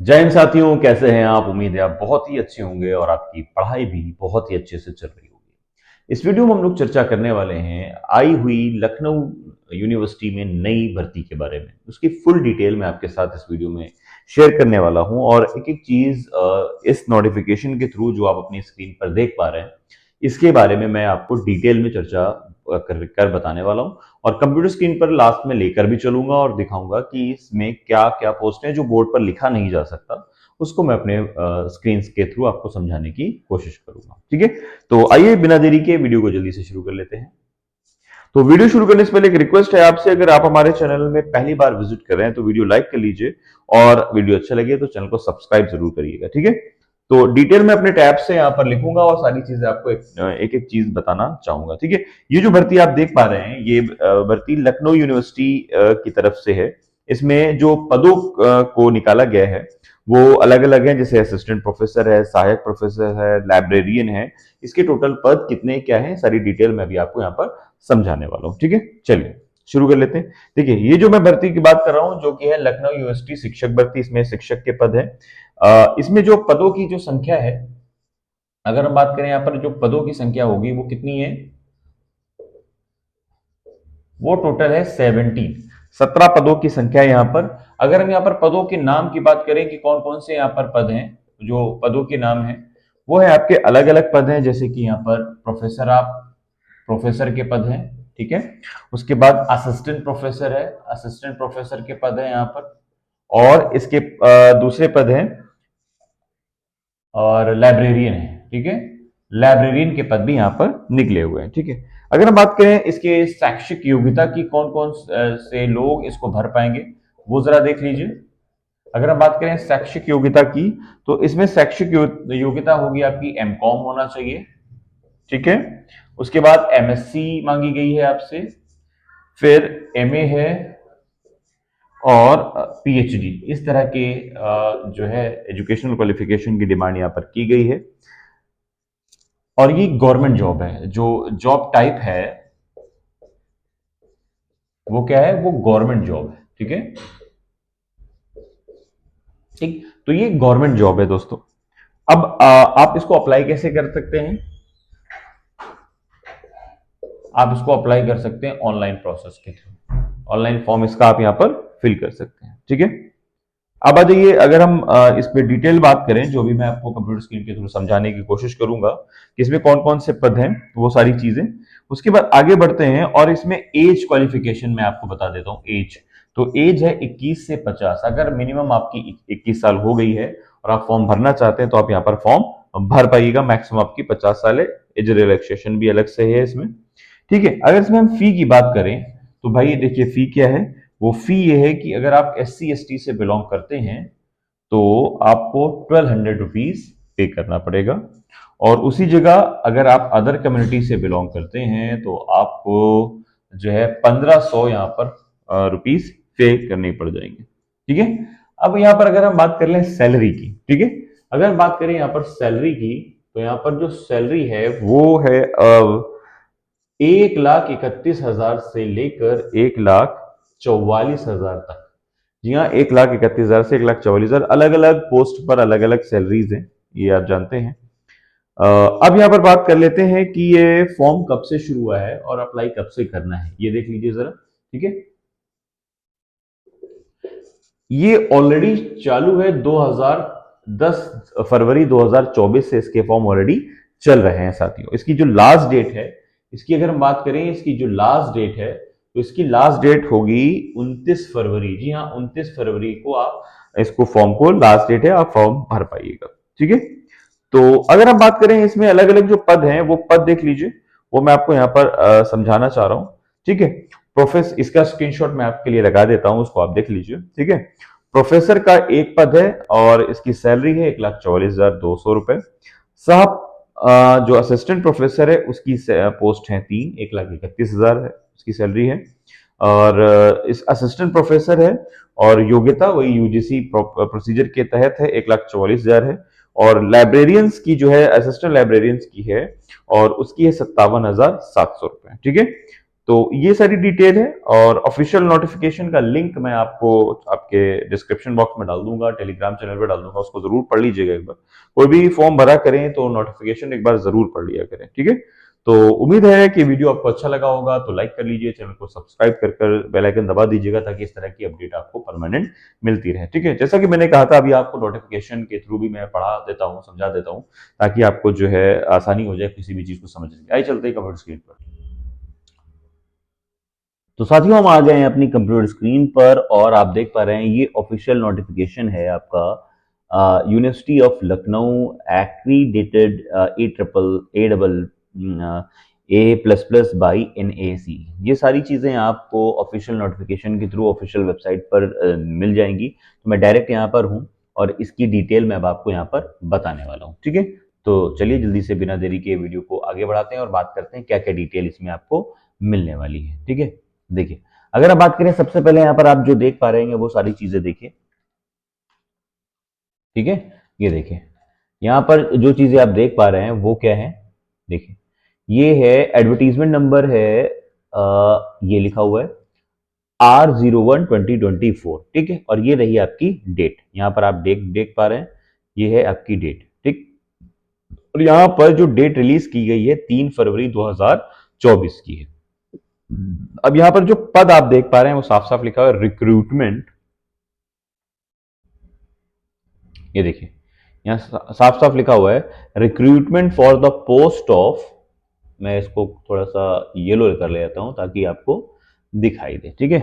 जय हिंद साथियों, कैसे हैं आप? उम्मीद है आप बहुत ही अच्छे होंगे और आपकी पढ़ाई भी बहुत ही अच्छे से चल रही होगी। इस वीडियो में हम लोग चर्चा करने वाले हैं आई हुई लखनऊ यूनिवर्सिटी में नई भर्ती के बारे में। उसकी फुल डिटेल मैं आपके साथ इस वीडियो में शेयर करने वाला हूं और एक एक चीज इस नोटिफिकेशन के थ्रू जो आप अपनी स्क्रीन पर देख पा रहे हैं, इसके बारे में मैं आपको डिटेल में चर्चा कर बताने वाला हूं। और कंप्यूटर स्क्रीन पर लास्ट में लेकर भी चलूंगा और दिखाऊंगा कि इसमें क्या क्या पोस्ट है जो बोर्ड पर लिखा नहीं जा सकता, उसको मैं अपने स्क्रीन के थ्रू आपको समझाने की कोशिश करूंगा। ठीक है, तो आइए बिना देरी के वीडियो को जल्दी से शुरू कर लेते हैं। तो वीडियो शुरू करने से पहले एक रिक्वेस्ट है आपसे, अगर आप हमारे चैनल में पहली बार विजिट कर रहे हैं तो वीडियो लाइक कर लीजिए और वीडियो अच्छा लगे तो चैनल को सब्सक्राइब जरूर करिएगा। ठीक है, तो डिटेल में अपने टैब से यहाँ पर लिखूंगा और सारी चीजें आपको एक एक चीज बताना चाहूंगा। ठीक है, ये जो भर्ती आप देख पा रहे हैं ये भर्ती लखनऊ यूनिवर्सिटी की तरफ से है। इसमें जो पदों को निकाला गया है वो अलग अलग हैं, जैसे असिस्टेंट प्रोफेसर है, सहायक प्रोफेसर है, लाइब्रेरियन है। इसके टोटल पद कितने क्या है सारी डिटेल मैं भी आपको यहाँ पर समझाने वाला हूँ। ठीक है, चलिए शुरू कर लेते हैं। देखिए, ये जो मैं भर्ती की बात कर रहा हूँ जो कि है लखनऊ यूनिवर्सिटी शिक्षक भर्ती, इसमें शिक्षक के पद है। इसमें जो पदों की जो संख्या है, अगर हम बात करें यहाँ पर जो पदों की संख्या होगी वो कितनी है, वो टोटल है 17। 17 पदों की संख्या है यहाँ पर। अगर हम यहाँ पर पदों के नाम की बात करें कि कौन कौन से यहाँ पर पद हैं, जो पदों के नाम है वो है आपके अलग अलग पद हैं, जैसे कि यहाँ पर प्रोफेसर, आप प्रोफेसर के पद हैं। ठीक है, उसके बाद असिस्टेंट प्रोफेसर है, असिस्टेंट प्रोफेसर के पद है यहाँ पर। और इसके दूसरे पद हैं और लाइब्रेरियन है। ठीक है, लाइब्रेरियन के पद भी यहाँ पर निकले हुए हैं। ठीक है, अगर हम बात करें इसके शैक्षिक योग्यता की, कौन कौन से लोग इसको भर पाएंगे वो जरा देख लीजिए। अगर हम बात करें शैक्षिक योग्यता की तो इसमें शैक्षिक योग्यता होगी आपकी एमकॉम होना चाहिए। ठीक है, उसके बाद एमएससी मांगी गई है आपसे, फिर एमए है और पीएचडी। इस तरह के जो है एजुकेशनल क्वालिफिकेशन की डिमांड यहाँ पर की गई है। और ये गवर्नमेंट जॉब है, जो जॉब टाइप है वो क्या है, वो गवर्नमेंट जॉब है। ठीक है, ठीक, तो ये गवर्नमेंट जॉब है दोस्तों। अब आप इसको अप्लाई कैसे कर सकते हैं? आप इसको अप्लाई कर सकते हैं ऑनलाइन प्रोसेस के थ्रू। ऑनलाइन फॉर्म इसका आप यहाँ पर फिल कर सकते हैं। ठीक है, अब आ जाइए, अगर हम इस पे डिटेल बात करें, जो भी मैं आपको कंप्यूटर स्क्रीन के थ्रू समझाने की कोशिश करूंगा कि इसमें कौन कौन से पद हैं, वो सारी चीजें। उसके बाद आगे बढ़ते हैं और इसमें एज क्वालिफिकेशन मैं आपको बता देता हूँ। एज, तो एज है 21 से 50। अगर मिनिमम आपकी 21 साल हो गई है और आप फॉर्म भरना चाहते हैं तो आप यहाँ पर फॉर्म भर पाइएगा। मैक्सिमम आपकी 50 साल है। एज रिलैक्सेशन भी अलग से है इसमें। ठीक है, अगर इसमें हम फी की बात करें तो भाई देखिए फी क्या है। वो फी ये है कि अगर आप SC ST से बिलोंग करते हैं तो आपको 1200 रुपीज पे करना पड़ेगा। और उसी जगह अगर आप अदर कम्युनिटी से बिलोंग करते हैं तो आपको जो है 1500 यहाँ पर रुपीज पे करने पड़ जाएंगे। ठीक है, अब यहाँ पर अगर हम बात कर लें सैलरी की, ठीक है, अगर हम बात करें यहाँ पर सैलरी की तो यहाँ पर जो सैलरी है वो है 1,31,000 से लेकर 1,44,000 तक। जी हाँ, 1,31,000 से 1,44,000 अलग अलग पोस्ट पर अलग अलग सैलरीज हैं, ये आप जानते हैं। अब यहाँ पर बात कर लेते हैं कि ये फॉर्म कब से शुरू हुआ है और अप्लाई कब से करना है, ये देख लीजिए जरा। ठीक है, ये ऑलरेडी चालू है। 2010 फरवरी 2024 से इसके फॉर्म ऑलरेडी चल रहे हैं साथियों। इसकी जो लास्ट डेट है, इसकी अगर हम बात करें, इसकी जो लास्ट डेट है तो इसकी लास्ट डेट होगी 29 फरवरी। जी हाँ, 29 फरवरी को आप इसको फॉर्म को लास्ट डेट है, आप फॉर्म भर पाइएगा। ठीक है, तो अगर हम बात करें इसमें अलग अलग जो पद हैं वो पद देख लीजिए, वो मैं आपको यहाँ पर समझाना चाह रहा हूँ। ठीक है, प्रोफेसर, इसका स्क्रीनशॉट मैं आपके लिए लगा देता हूं, उसको आप देख लीजिए। ठीक है, प्रोफेसर का एक पद है और इसकी सैलरी है 1,44,200 रुपए। साहब जो असिस्टेंट प्रोफेसर है उसकी पोस्ट है 3, 1,31,000 है उसकी सैलरी है। और इस असिस्टेंट प्रोफेसर है और योग्यता वही यूजीसी प्रोसीजर के तहत है, 1,44,000 है। और लाइब्रेरियंस की जो है, असिस्टेंट लाइब्रेरियंस की है और उसकी है 57,700 रुपए। ठीक है, तो ये सारी डिटेल है और ऑफिशियल नोटिफिकेशन का लिंक मैं आपको आपके डिस्क्रिप्शन बॉक्स में डाल दूंगा, टेलीग्राम चैनल पे डाल दूंगा, उसको जरूर पढ़ लीजिएगा एक बार। कोई भी फॉर्म भरा करें तो नोटिफिकेशन एक बार जरूर पढ़ लिया करें, ठीक है। तो उम्मीद है कि वीडियो आपको अच्छा लगा होगा, तो लाइक कर लीजिए, चैनल को सब्सक्राइब कर बेल आइकन दबा दीजिएगा ताकि इस तरह की अपडेट आपको परमानेंट मिलती रहे, ठीक है। जैसा कि मैंने कहा था, अभी आपको नोटिफिकेशन के थ्रू भी मैं पढ़ा देता हूँ, समझा देता हूँ, ताकि आपको जो है आसानी हो जाए किसी भी चीज को समझने में। आइए चलते हैं कंप्यूटर स्क्रीन पर। तो साथियों, हम आ गए हैं अपनी कंप्यूटर स्क्रीन पर और आप देख पा रहे हैं ये ऑफिशियल नोटिफिकेशन है आपका university of Lucknow accredited A triple A double A plus plus by NAC। ये सारी चीज़ें आपको ऑफिशियल नोटिफिकेशन के थ्रू ऑफिशियल वेबसाइट पर मिल जाएंगी। तो मैं डायरेक्ट यहाँ पर हूँ और इसकी डिटेल मैं अब आपको यहाँ पर बताने वाला हूँ, ठीक है। तो चलिए जल्दी से बिना देरी के वीडियो को आगे बढ़ाते हैं और बात करते हैं क्या क्या डिटेल इसमें आपको मिलने वाली है, ठीक है। देखिए, अगर आप बात करें, सबसे पहले यहाँ पर आप जो देख पा रहे हैं वो सारी चीजें देखिए, ठीक है। ये देखिए, यहाँ पर जो चीजें आप देख पा रहे हैं वो क्या है, देखिए। ये है एडवर्टीजमेंट नंबर है, ये लिखा हुआ है R01/2024, ठीक है। और ये रही आपकी डेट, यहाँ पर आप देख पा रहे हैं, ये है आपकी डेट, ठीक। और यहाँ पर जो डेट रिलीज की गई है 3 फरवरी 2024 की है। अब यहां पर जो पद आप देख पा रहे हैं वो साफ साफ लिखा हुआ है रिक्रूटमेंट। ये देखिए, यहां साफ साफ लिखा हुआ है recruitment for the post of, मैं इसको थोड़ा सा येलो कर लेता हूं ताकि आपको दिखाई दे, ठीक है।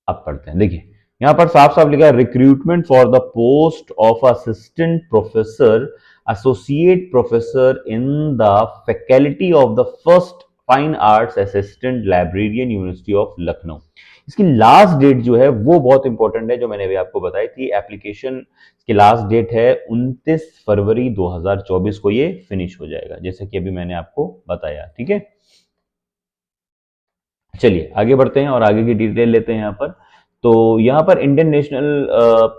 अब पढ़ते हैं, देखिए यहां पर साफ साफ लिखा है recruitment for the post of assistant professor associate professor in the faculty of the first fine arts assistant librarian university of Lucknow. इसकी लास्ट डेट जो है वो बहुत इंपॉर्टेंट है, जो मैंने अभी आपको बताई थी। एप्लीकेशन की लास्ट डेट है 29 फरवरी 2024 को ये फिनिश हो जाएगा, जैसे कि अभी मैंने आपको बताया, ठीक है। चलिए आगे बढ़ते हैं और आगे की डिटेल लेते हैं यहाँ पर। तो यहाँ पर इंडियन नेशनल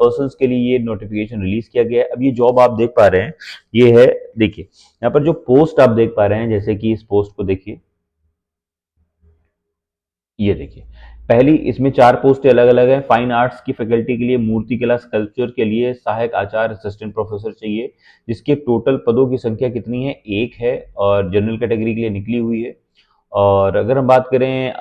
पर्सन्स के लिए ये नोटिफिकेशन रिलीज किया गया है। अब ये जॉब आप देख पा रहे हैं, ये है, देखिए यहाँ पर जो पोस्ट आप देख पा रहे हैं, जैसे कि इस पोस्ट को देखिए, ये देखिए, पहली इसमें 4 पोस्टें अलग अलग हैं। फाइन आर्ट्स की फैकल्टी के लिए मूर्ति कला स्कल्पचर के लिए सहायक आचार्य असिस्टेंट प्रोफेसर चाहिए, जिसके टोटल पदों की संख्या कितनी है, 1 है, और जनरल कैटेगरी के लिए निकली हुई है। और अगर हम बात करें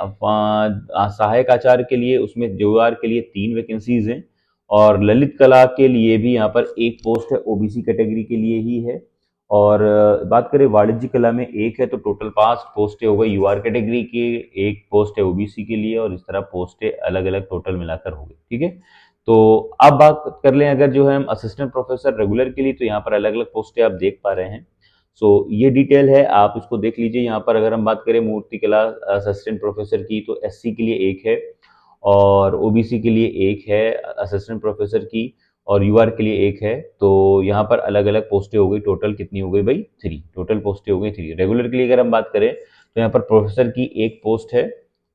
सहायक आचार्य के लिए, उसमें जोआर के लिए 3 वैकेंसीज हैं, और ललित कला के लिए भी यहाँ पर 1 पोस्ट है, OBC कैटेगरी के लिए ही है। और बात करें वाणिज्य कला में 1 है, तो टोटल 5 पोस्टें हो गई UR कैटेगरी की, 1 पोस्ट है OBC के लिए, और इस तरह पोस्टें अलग अलग टोटल मिलाकर हो गई, ठीक है। तो अब बात कर लें अगर जो है हम असिस्टेंट प्रोफेसर रेगुलर के लिए, तो यहाँ पर अलग अलग पोस्टें आप देख पा रहे हैं। सो ये डिटेल है, आप इसको देख लीजिए। यहाँ पर अगर हम बात करें मूर्ति कला असिस्टेंट प्रोफेसर की, तो SC के लिए 1 है, और OBC के लिए 1 है असिस्टेंट प्रोफेसर की, और UR के लिए 1 है। तो यहाँ पर अलग अलग पोस्टें हो गई, टोटल कितनी हो गई भाई, 3, टोटल पोस्टें हो गई 3। रेगुलर के लिए अगर हम बात करें, तो यहाँ पर प्रोफेसर की 1 पोस्ट है।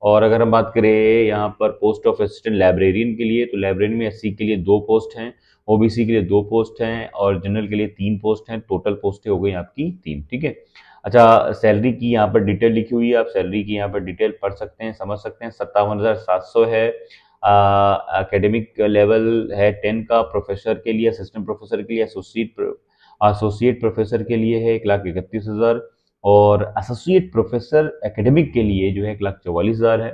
और अगर हम बात करें यहाँ पर पोस्ट ऑफ असिस्टेंट लाइब्रेरियन के लिए, तो लाइब्रेरियन में SC के लिए 2 पोस्ट हैं, OBC के लिए 2 पोस्ट हैं, और जनरल के लिए 3 पोस्ट हैं। टोटल पोस्टें हो गई आपकी 3, ठीक है। अच्छा, सैलरी की यहाँ पर डिटेल लिखी हुई है, आप सैलरी की यहाँ पर डिटेल पढ़ सकते हैं, समझ सकते हैं। 57,700 है। एकेडमिक लेवल है 10 का, प्रोफेसर के लिए, असिस्टेंट प्रोफेसर के लिए, एसोसिएट प्रोफेसर के लिए है 1,31,000, और एसोसिएट प्रोफेसर एकेडमिक के लिए जो है 1,44,000 है,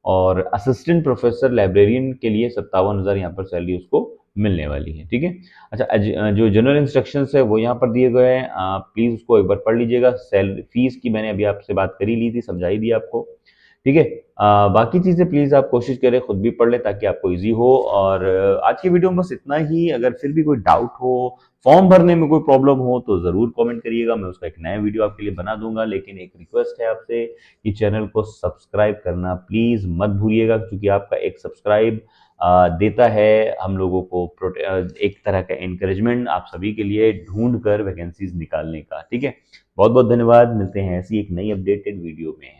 और असिस्टेंट प्रोफेसर लाइब्रेरियन के लिए 57,000 यहाँ पर सैलरी उसको मिलने वाली है, ठीक है। अच्छा, जो जनरल इंस्ट्रक्शंस है वो यहाँ पर दिए गए हैं, प्लीज उसको एक बार पढ़ लीजिएगा। सैलरी फीस की मैंने अभी आपसे बात कर ही ली थी, समझाई दी आपको, ठीक है। बाकी चीज़ें प्लीज़ आप कोशिश करें खुद भी पढ़ लें ताकि आपको इजी हो। और आज की वीडियो में बस इतना ही। अगर फिर भी कोई डाउट हो, फॉर्म भरने में कोई प्रॉब्लम हो, तो ज़रूर कमेंट करिएगा, मैं उसका एक नया वीडियो आपके लिए बना दूंगा। लेकिन एक रिक्वेस्ट है आपसे कि चैनल को सब्सक्राइब करना प्लीज़ मत भूलिएगा, क्योंकि आपका एक सब्सक्राइब देता है हम लोगों को एक तरह का एनकरेजमेंट आप सभी के लिए ढूंढ कर वैकेंसीज निकालने का, ठीक है। बहुत बहुत धन्यवाद, मिलते हैं ऐसी एक नई अपडेटेड वीडियो में।